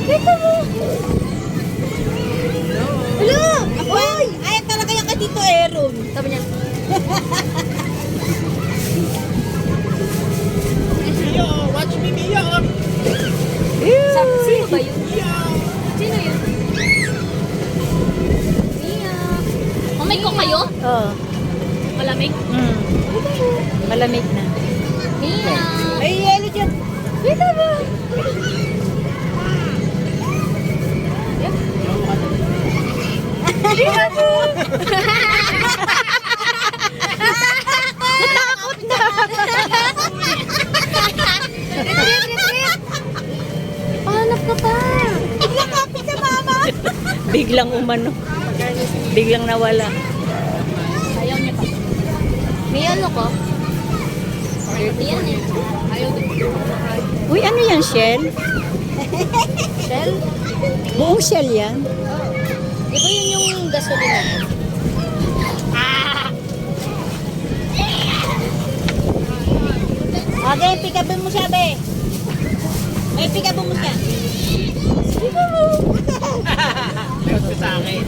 Kita mo. Hello! Ay! Ay, talaga yung kay Tito Aaron. Sabi niya. Mio, watch me, Mio. Sabi, sino ba yun? Sino yun? Mia. Mamay ko kayo? Oo. Malamig? Malamig na. Mia. Ay, yelo dyan. Kita mo. Kita mo. Natakot na. Pahanap ka pa. Nakapit sa mama. Biglang umano. Biglang nawala. Ayaw niya pa. May ano ko? 30 yan eh. Ayaw din. Uy, ano yan, shell? Shell? Buong shell yan? Di ba yun yung gasolina? Okay, pikabin mo siya, be. Ay, pikabin mo siya. Ayaw ko sa akin.